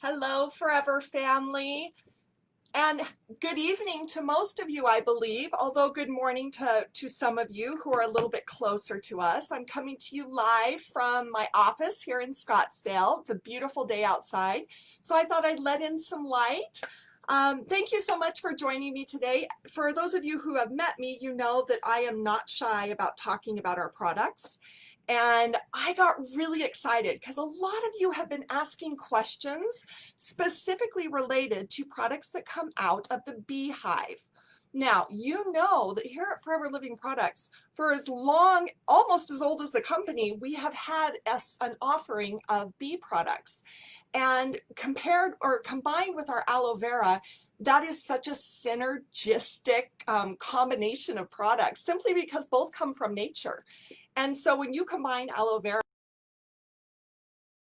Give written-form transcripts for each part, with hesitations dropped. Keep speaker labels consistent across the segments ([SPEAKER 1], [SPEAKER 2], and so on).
[SPEAKER 1] Hello, Forever family, and good evening to most of you, I believe, although good morning to some of you who are a little bit closer to us. I'm coming to you live from my office here in Scottsdale. It's a beautiful day outside, so I thought I'd let in some light. Thank you so much for joining me today. For those of you who have met me, you know that I am not shy about talking about our products. And I got really excited because a lot of you have been asking questions specifically related to products that come out of the beehive. Now, you know that here at Forever Living Products, for as long, almost as old as the company, we have had an offering of bee products. And compared or combined with our aloe vera, that is such a synergistic combination of products simply because both come from nature. And so when you combine aloe vera,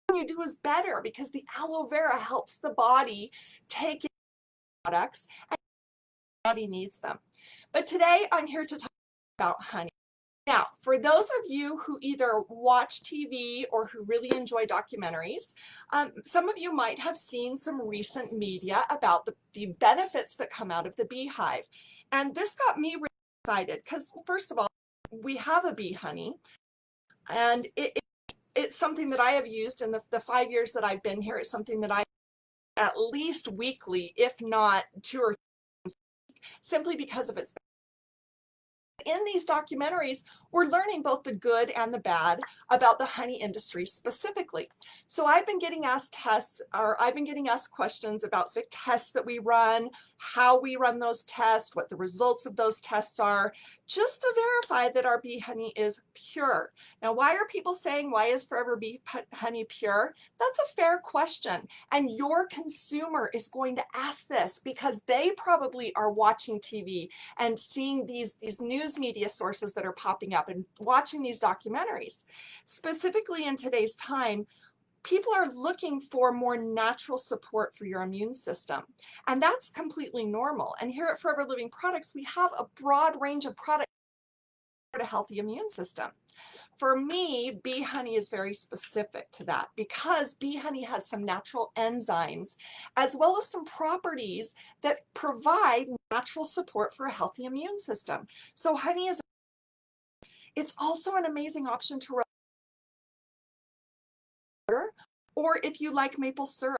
[SPEAKER 1] what you do is better because the aloe vera helps the body take in products and the body needs them. But today I'm here to talk about honey. Now, for those of you who either watch TV or who really enjoy documentaries, some of you might have seen some recent media about the benefits that come out of the beehive. And this got me really excited because, first of all, we have a bee honey, and it's something that I have used in the 5 years that I've been here. It's something that I at least weekly, if not 2 or 3 times, simply because of its. In these documentaries, we're learning both the good and the bad about the honey industry specifically. So I've been getting asked questions about specific tests that we run, how we run those tests, what the results of those tests are, just to verify that our bee honey is pure. Now, why are people saying, why is Forever Bee honey pure? That's a fair question. And your consumer is going to ask this because they probably are watching TV and seeing these news media sources that are popping up and watching these documentaries. Specifically in today's time, people are looking for more natural support for your immune system, and that's completely normal. And here at Forever Living Products, we have a broad range of products for a healthy immune system. For me, bee honey is very specific to that because bee honey has some natural enzymes as well as some properties that provide natural support for a healthy immune system. So honey is, it's also an amazing option to water, or if you like maple syrup,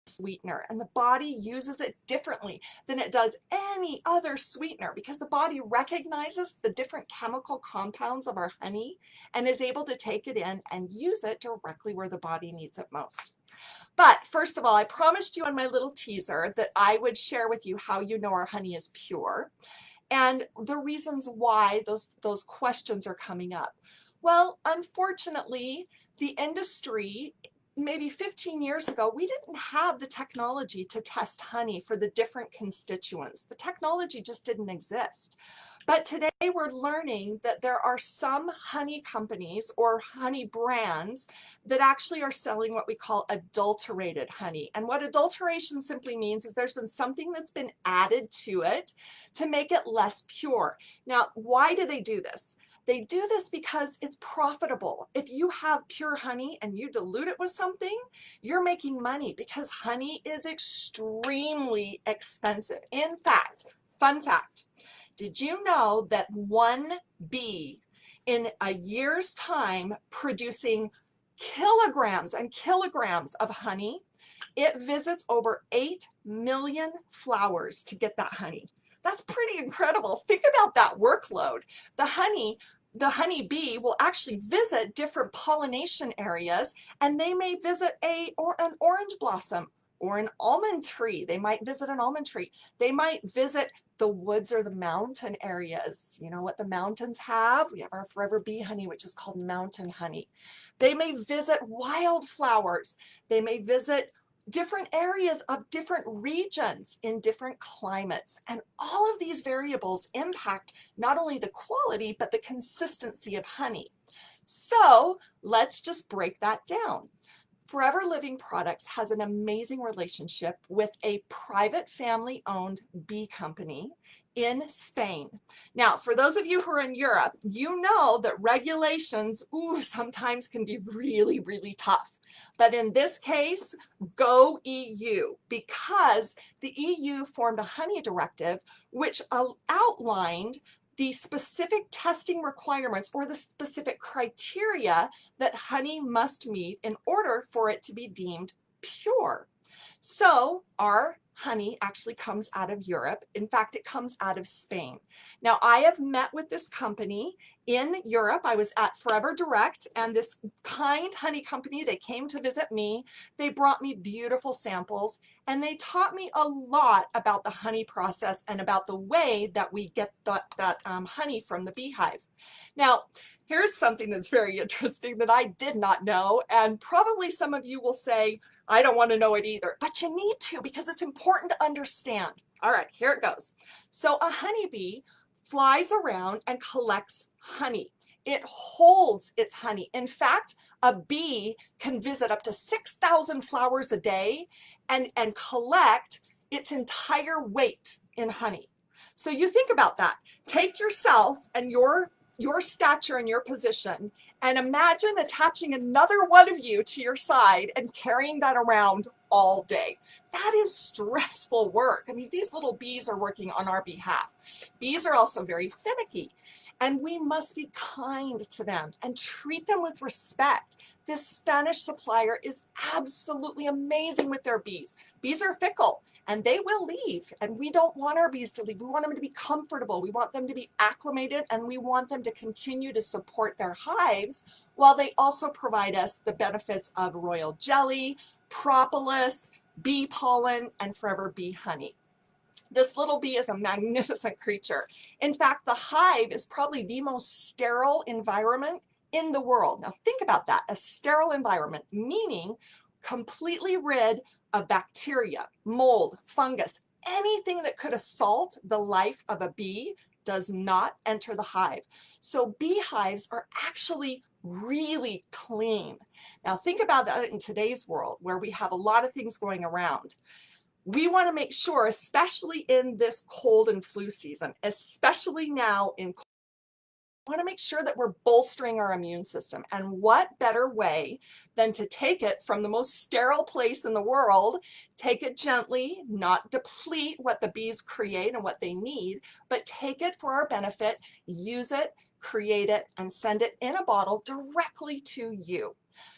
[SPEAKER 1] sweetener, and the body uses it differently than it does any other sweetener because the body recognizes the different chemical compounds of our honey and is able to take it in and use it directly where the body needs it most. But first of all, I promised you on my little teaser that I would share with you how you know our honey is pure and the reasons why those questions are coming up. Well, unfortunately, the industry, maybe 15 years ago, we didn't have the technology to test honey for the different constituents. The technology just didn't exist. But today we're learning that there are some honey companies or honey brands that actually are selling what we call adulterated honey. And what adulteration simply means is there's been something that's been added to it to make it less pure. Now, why do they do this? They do this because it's profitable. If you have pure honey and you dilute it with something, you're making money because honey is extremely expensive. In fact, fun fact, did you know that one bee in a year's time producing kilograms and kilograms of honey, it visits over 8 million flowers to get that honey? That's pretty incredible. Think about that workload. The honey bee will actually visit different pollination areas, and they may visit an orange blossom or an almond tree. They might visit an almond tree. They might visit the woods or the mountain areas. You know what the mountains have? We have our Forever Bee honey, which is called mountain honey. They may visit wildflowers. They may visit different areas of different regions in different climates. And all of these variables impact not only the quality, but the consistency of honey. So let's just break that down. Forever Living Products has an amazing relationship with a private family-owned bee company in Spain. Now, for those of you who are in Europe, you know that regulations, sometimes can be really, really tough. But in this case, go EU, because the EU formed a honey directive which outlined the specific testing requirements or the specific criteria that honey must meet in order for it to be deemed pure. So our honey actually comes out of Europe. In fact, it comes out of Spain. Now, I have met with this company in Europe. I was at Forever Direct, and this kind honey company, they came to visit me. They brought me beautiful samples, and they taught me a lot about the honey process and about the way that we get that honey from the beehive. Now, here's something that's very interesting that I did not know, and probably some of you will say, I don't want to know it either, but you need to, because it's important to understand. All right, here it goes. So a honeybee flies around and collects honey. It holds its honey. In fact, a bee can visit up to 6,000 flowers a day and collect its entire weight in honey. So you think about that. Take yourself and your stature and your position, and imagine attaching another one of you to your side and carrying that around all day. That is stressful work. I mean, these little bees are working on our behalf. Bees are also very finicky, and we must be kind to them and treat them with respect. This Spanish supplier is absolutely amazing with their bees. Bees are fickle, and they will leave, and we don't want our bees to leave. We want them to be comfortable. We want them to be acclimated, and we want them to continue to support their hives while they also provide us the benefits of royal jelly, propolis, bee pollen, and forever bee honey. This little bee is a magnificent creature. In fact, the hive is probably the most sterile environment in the world. Now think about that, a sterile environment, meaning completely rid of bacteria, mold, fungus, anything that could assault the life of a bee does not enter the hive. So beehives are actually really clean. Now think about that in today's world where we have a lot of things going around. We want to make sure, especially in this cold and flu season, especially now in cold, we want to make sure that we're bolstering our immune system. And what better way than to take it from the most sterile place in the world, take it gently, not deplete what the bees create and what they need, but take it for our benefit, use it, create it, and send it in a bottle directly to you.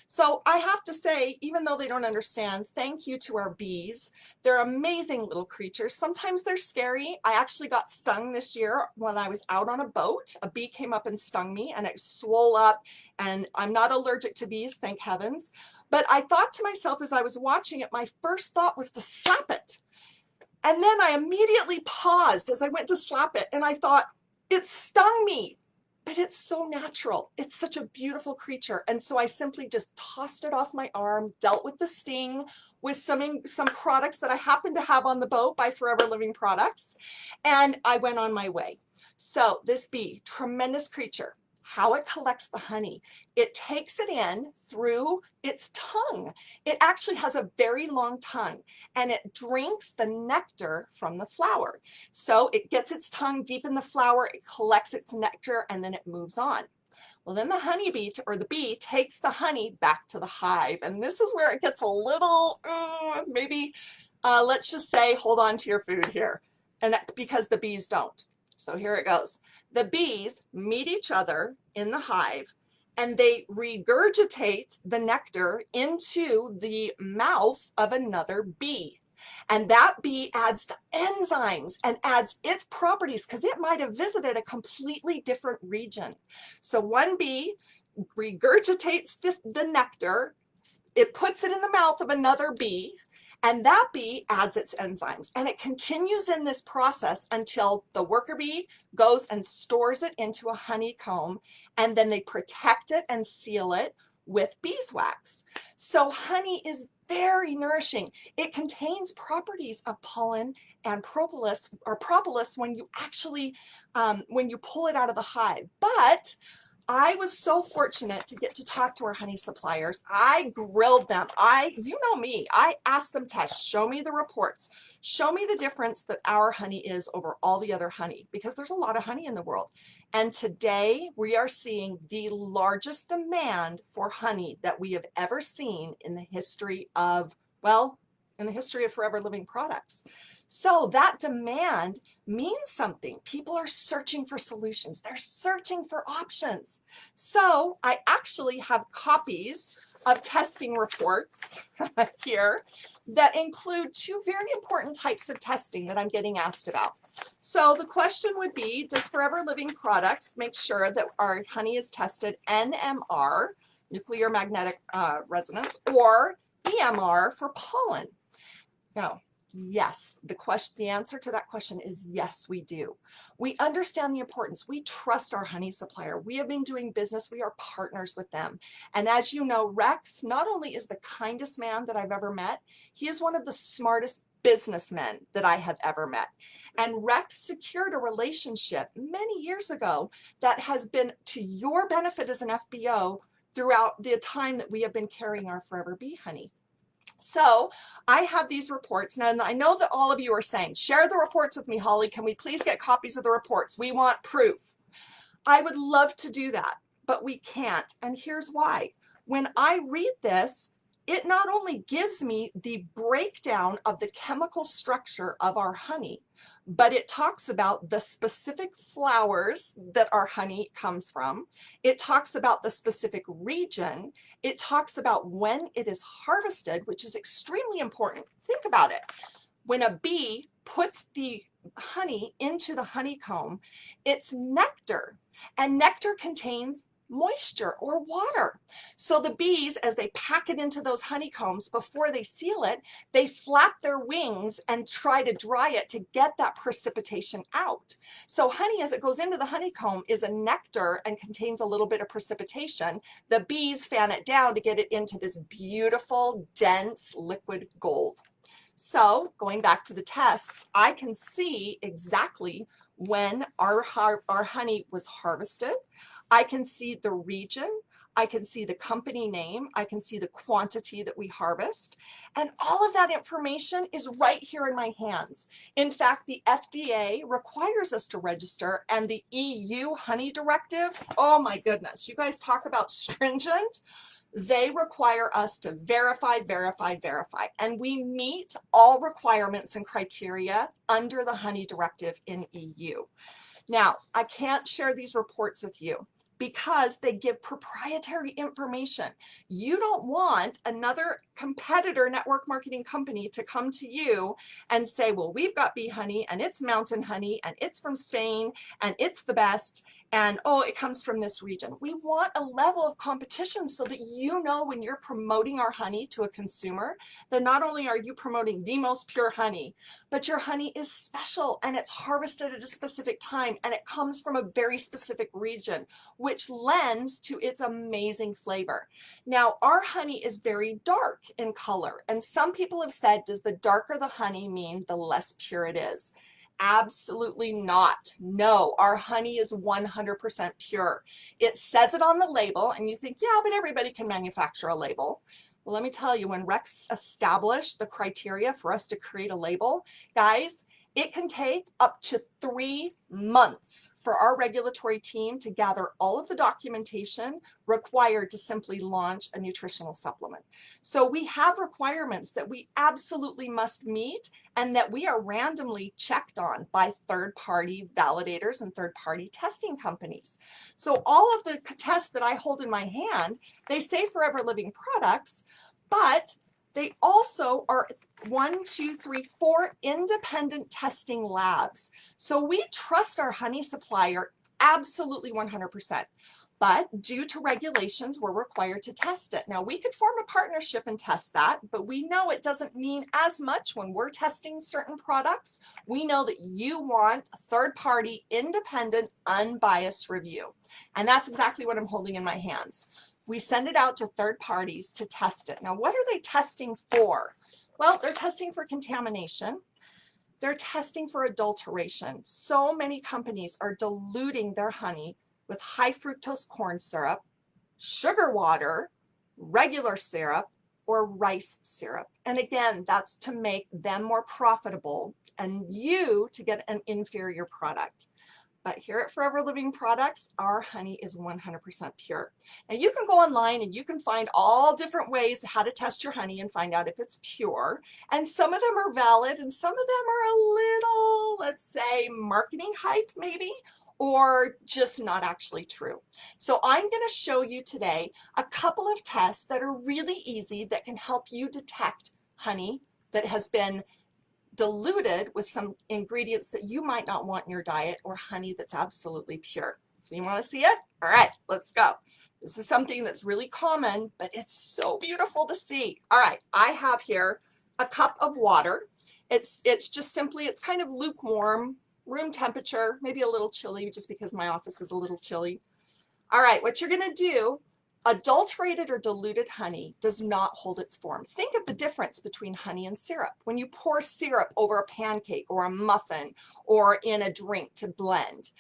[SPEAKER 1] So I have to say, even though they don't understand, thank you to our bees. They're amazing little creatures. Sometimes they're scary. I actually got stung this year when I was out on a boat. A bee came up and stung me, and it swole up, and I'm not allergic to bees, thank heavens. But I thought to myself as I was watching it, my first thought was to slap it. And then I immediately paused as I went to slap it, and I thought, it stung me. But it's so natural. It's such a beautiful creature. And so I simply just tossed it off my arm, dealt with the sting with some products that I happened to have on the boat by Forever Living Products, and I went on my way. So this bee, tremendous creature. How it collects the honey. It takes it in through its tongue. It actually has a very long tongue, and it drinks the nectar from the flower. So it gets its tongue deep in the flower, it collects its nectar, and then it moves on. Well, then the honeybee or the bee takes the honey back to the hive, and this is where it gets a little, let's just say, hold on to your food here, and because the bees don't. So here it goes. The bees meet each other in the hive, and they regurgitate the nectar into the mouth of another bee. And that bee adds to enzymes and adds its properties because it might have visited a completely different region. So one bee regurgitates the nectar, it puts it in the mouth of another bee, and that bee adds its enzymes, and it continues in this process until the worker bee goes and stores it into a honeycomb, and then they protect it and seal it with beeswax. So honey is very nourishing. It contains properties of pollen and propolis when you actually when you pull it out of the hive. But I was so fortunate to get to talk to our honey suppliers. I grilled them. You know me, I asked them to show me the reports, show me the difference that our honey is over all the other honey, because there's a lot of honey in the world. And today we are seeing the largest demand for honey that we have ever seen in the history of, well, in the history of forever living products. So that demand means something. People are searching for solutions. They're searching for options. So I actually have copies of testing reports here that include two very important types of testing that I'm getting asked about. So the question would be, does Forever Living Products make sure that our honey is tested NMR, nuclear magnetic resonance, or EMR for pollen? Now, yes, the answer to that question is yes, we do. We understand the importance. We trust our honey supplier. We have been doing business. We are partners with them. And as you know, Rex not only is the kindest man that I've ever met, he is one of the smartest businessmen that I have ever met. And Rex secured a relationship many years ago that has been to your benefit as an FBO throughout the time that we have been carrying our Forever Bee honey. So I have these reports. Now, I know that all of you are saying, share the reports with me, Holly. Can we please get copies of the reports? We want proof. I would love to do that, but we can't. And here's why. When I read this, it not only gives me the breakdown of the chemical structure of our honey, but it talks about the specific flowers that our honey comes from. It talks about the specific region. It talks about when it is harvested, which is extremely important. Think about it. When a bee puts the honey into the honeycomb, it's nectar, and nectar contains moisture or water. So the bees, as they pack it into those honeycombs, before they seal it, they flap their wings and try to dry it to get that precipitation out. So honey, as it goes into the honeycomb, is a nectar and contains a little bit of precipitation. The bees fan it down to get it into this beautiful, dense liquid gold. So going back to the tests, I can see exactly when our honey was harvested. I can see the region, I can see the company name, I can see the quantity that we harvest, and all of that information is right here in my hands. In fact, the FDA requires us to register, and the EU honey directive, oh my goodness, you guys talk about stringent. They require us to verify, and we meet all requirements and criteria under the honey directive in EU. Now, I can't share these reports with you because they give proprietary information. You don't want another competitor network marketing company to come to you and say, well, we've got bee honey and it's mountain honey and it's from Spain and it's the best, and oh, it comes from this region. We want a level of competition so that you know when you're promoting our honey to a consumer, that not only are you promoting the most pure honey, but your honey is special and it's harvested at a specific time and it comes from a very specific region, which lends to its amazing flavor. Now, our honey is very dark in color, and some people have said, does the darker the honey mean the less pure it is? Absolutely not. No, our honey is 100% pure. It says it on the label, and you think, yeah, but everybody can manufacture a label. Well, let me tell you, when Rex established the criteria for us to create a label, guys, it can take up to 3 months for our regulatory team to gather all of the documentation required to simply launch a nutritional supplement. So we have requirements that we absolutely must meet and that we are randomly checked on by third-party validators and third-party testing companies. So all of the tests that I hold in my hand, they say Forever Living Products, but they also are 4 independent testing labs. So we trust our honey supplier absolutely 100%. But due to regulations, we're required to test it. Now, we could form a partnership and test that, but we know it doesn't mean as much when we're testing certain products. We know that you want a third-party, independent, unbiased review. And that's exactly what I'm holding in my hands. We send it out to third parties to test it. Now, what are they testing for? Well, they're testing for contamination. They're testing for adulteration. So many companies are diluting their honey with high fructose corn syrup, sugar water, regular syrup, or rice syrup. And again, that's to make them more profitable and you to get an inferior product. But here at Forever Living Products, our honey is 100% pure. Now you can go online and you can find all different ways how to test your honey and find out if it's pure. And some of them are valid and some of them are a little, let's say, marketing hype maybe, or just not actually true. So I'm going to show you today a couple of tests that are really easy that can help you detect honey that has been diluted with some ingredients that you might not want in your diet, or honey that's absolutely pure. So you want to see it? All right, let's go. This is something that's really common, but it's so beautiful to see. All right, I have here a cup of water. It's just simply, it's kind of lukewarm, room temperature, maybe a little chilly just because my office is a little chilly. All right, what you're going to do, adulterated or diluted honey does not hold its form. Think of the difference between honey and syrup. When you pour syrup over a pancake or a muffin or in a drink to blend,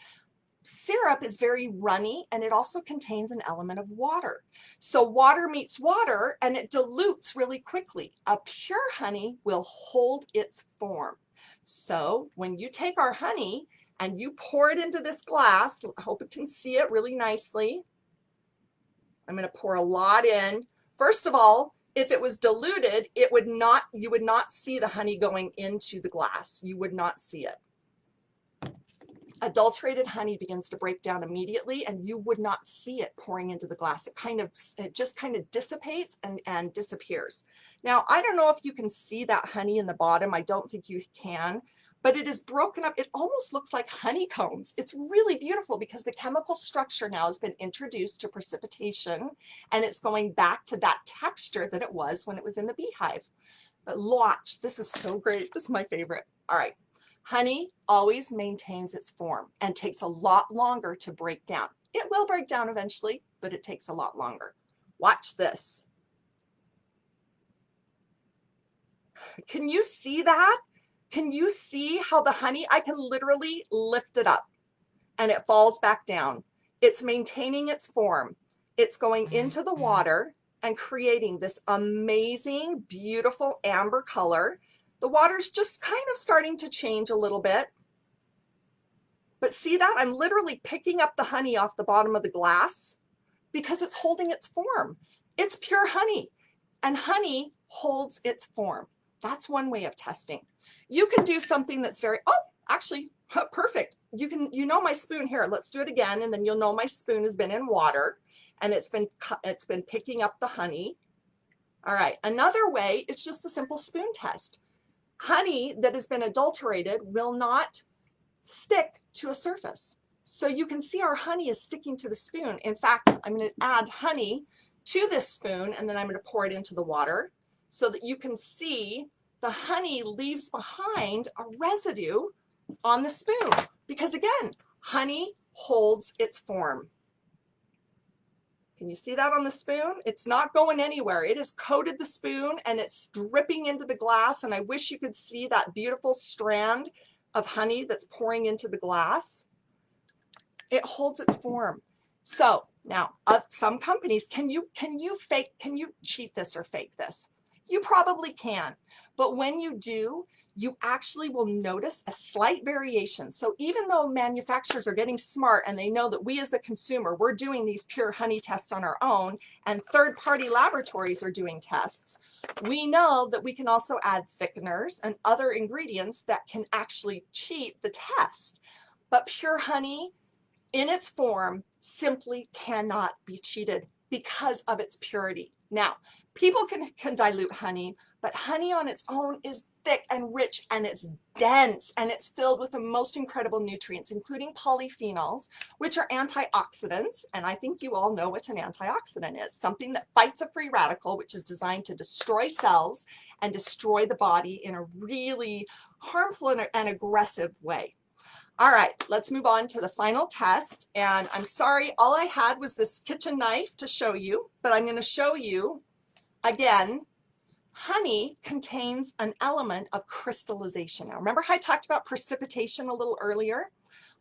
[SPEAKER 1] syrup is very runny and it also contains an element of water. So water meets water and it dilutes really quickly. A pure honey will hold its form. So when you take our honey and you pour it into this glass, I hope you can see it really nicely. I'm going to pour a lot in. First of all, if it was diluted, you would not see the honey going into the glass. You would not see it. Adulterated honey begins to break down immediately and you would not see it pouring into the glass. It just kind of dissipates and disappears. Now, I don't know if you can see that honey in the bottom. I don't think you can, but it is broken up. It almost looks like honeycombs. It's really beautiful because the chemical structure now has been introduced to precipitation and it's going back to that texture that it was when it was in the beehive. But watch, this is so great. This is my favorite. All right. Honey always maintains its form and takes a lot longer to break down. It will break down eventually, but it takes a lot longer. Watch this. Can you see that? Can you see how the honey, I can literally lift it up and it falls back down. It's maintaining its form. It's going into the water and creating this amazing, beautiful amber color. The water's just kind of starting to change a little bit. But see that? I'm literally picking up the honey off the bottom of the glass because it's holding its form. It's pure honey, and honey holds its form. That's one way of testing. You can do something that's very, oh, actually, perfect. You know my spoon here. Let's do it again, and then you'll know my spoon has been in water, and it's been picking up the honey. All right, another way, it's just the simple spoon test. Honey that has been adulterated will not stick to a surface. So you can see our honey is sticking to the spoon. In fact, I'm going to add honey to this spoon and then I'm going to pour it into the water so that you can see the honey leaves behind a residue on the spoon. Because again, honey holds its form. Can you see that on the spoon? It's not going anywhere. It has coated the spoon and it's dripping into the glass. And I wish you could see that beautiful strand of honey that's pouring into the glass. It holds its form. So now some companies, can you cheat this or fake this? You probably can. But when you do, you actually will notice a slight variation. So even though manufacturers are getting smart and they know that we as the consumer, we're doing these pure honey tests on our own and third-party laboratories are doing tests, we know that we can also add thickeners and other ingredients that can actually cheat the test. But pure honey in its form simply cannot be cheated because of its purity. Now, people can dilute honey, but honey on its own is thick and rich and it's dense and it's filled with the most incredible nutrients, including polyphenols, which are antioxidants. And I think you all know what an antioxidant is, something that fights a free radical, which is designed to destroy cells and destroy the body in a really harmful and aggressive way. All right, let's move on to the final test. And I'm sorry, all I had was this kitchen knife to show you, but I'm going to show you again. Honey contains an element of crystallization. Now, remember how I talked about precipitation a little earlier?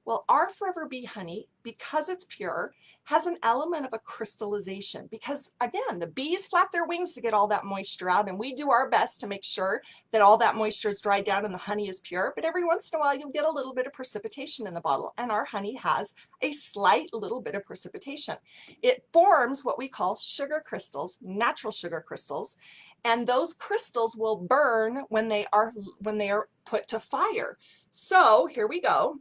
[SPEAKER 1] Well, our Forever Bee honey, because it's pure, has an element of a crystallization because, again, the bees flap their wings to get all that moisture out, and we do our best to make sure that all that moisture is dried down and the honey is pure, but every once in a while you'll get a little bit of precipitation in the bottle, and our honey has a slight little bit of precipitation. It forms what we call sugar crystals, natural sugar crystals, and those crystals will burn when they are put to fire. So here we go.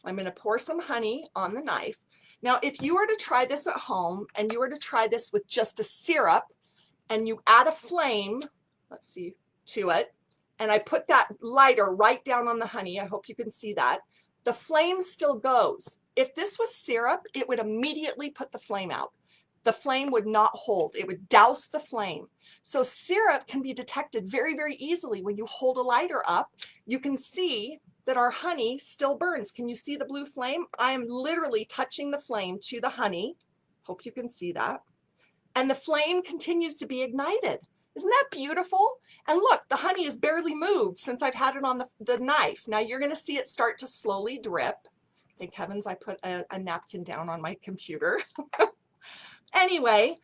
[SPEAKER 1] I'm going to pour some honey on the knife. Now, if you were to try this at home and you were to try this with just a syrup and you add a flame, let's see, to it, and I put that lighter right down on the honey, I hope you can see that, the flame still goes. If this was syrup, it would immediately put the flame out. The flame would not hold. It would douse the flame. So syrup can be detected very, very easily. When you hold a lighter up, you can see that our honey still burns. Can you see the blue flame? I am literally touching the flame to the honey. Hope you can see that. And the flame continues to be ignited. Isn't that beautiful? And look, the honey is barely moved since I've had it on the knife. Now you're going to see it start to slowly drip. Thank heavens I put a napkin down on my computer. Anyway,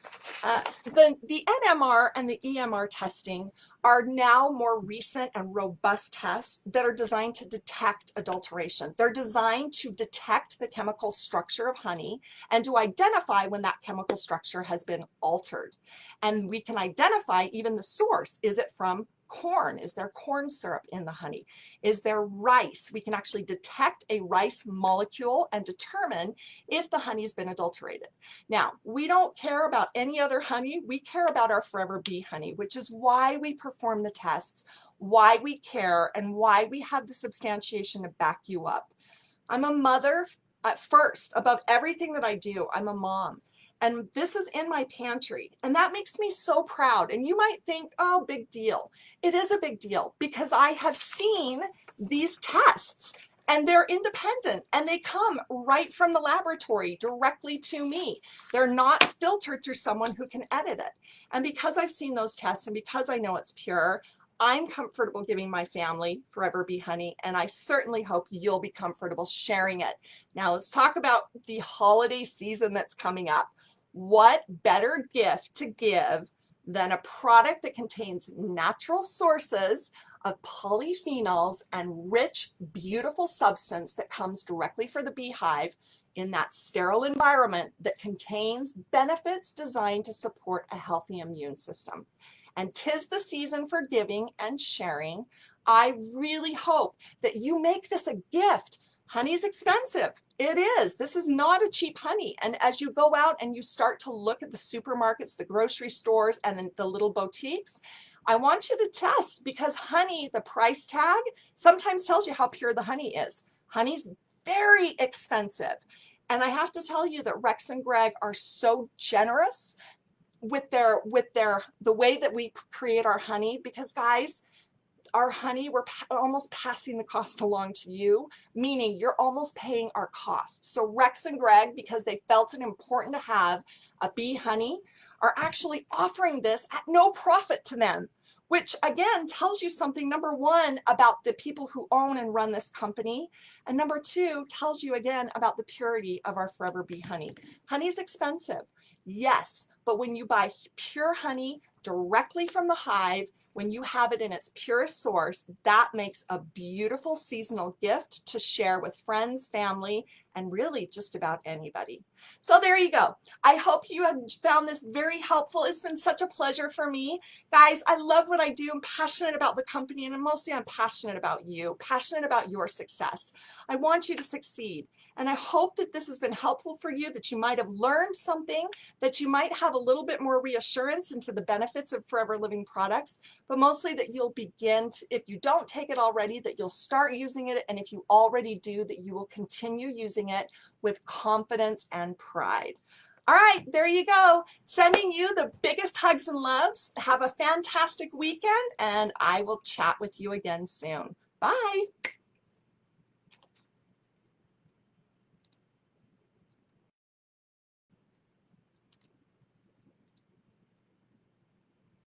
[SPEAKER 1] the NMR and the EMR testing are now more recent and robust tests that are designed to detect adulteration. They're designed to detect the chemical structure of honey and to identify when that chemical structure has been altered. And we can identify even the source. Is it from corn? Is there corn syrup in the honey? Is there rice? We can actually detect a rice molecule and determine if the honey's been adulterated. Now, we don't care about any other honey. We care about our Forever Bee honey, which is why we perform the tests, why we care, and why we have the substantiation to back you up. I'm a mother at first. Above everything that I do, I'm a mom. And this is in my pantry, and that makes me so proud. And you might think, oh, big deal. It is a big deal because I have seen these tests and they're independent and they come right from the laboratory directly to me. They're not filtered through someone who can edit it. And because I've seen those tests and because I know it's pure, I'm comfortable giving my family Forever Bee honey, and I certainly hope you'll be comfortable sharing it. Now let's talk about the holiday season that's coming up. What better gift to give than a product that contains natural sources of polyphenols and rich, beautiful substance that comes directly from the beehive in that sterile environment that contains benefits designed to support a healthy immune system. And 'tis the season for giving and sharing. I really hope that you make this a gift. Honey's expensive. It is. This is not a cheap honey. And as you go out and you start to look at the supermarkets, the grocery stores, and then the little boutiques, I want you to test, because honey, the price tag, sometimes tells you how pure the honey is. Honey's very expensive. And I have to tell you that Rex and Greg are so generous with the way that we create our honey, because guys, our honey, we're almost passing the cost along to you, meaning you're almost paying our cost. So Rex and Greg, because they felt it important to have a bee honey, are actually offering this at no profit to them, which again tells you something, number one, about the people who own and run this company, and number two, tells you again about the purity of our Forever Bee honey. Honey's expensive, yes, but when you buy pure honey directly from the hive, when you have it in its purest source, that makes a beautiful seasonal gift to share with friends, family, and really just about anybody. So there you go. I hope you have found this very helpful. It's been such a pleasure for me. Guys, I love what I do. I'm passionate about the company, and mostly I'm passionate about you, passionate about your success. I want you to succeed. And I hope that this has been helpful for you, that you might have learned something, that you might have a little bit more reassurance into the benefits of Forever Living products, but mostly that you'll begin to, if you don't take it already, that you'll start using it. And if you already do, that you will continue using it with confidence and pride. All right, there you go. Sending you the biggest hugs and loves. Have a fantastic weekend, and I will chat with you again soon. Bye.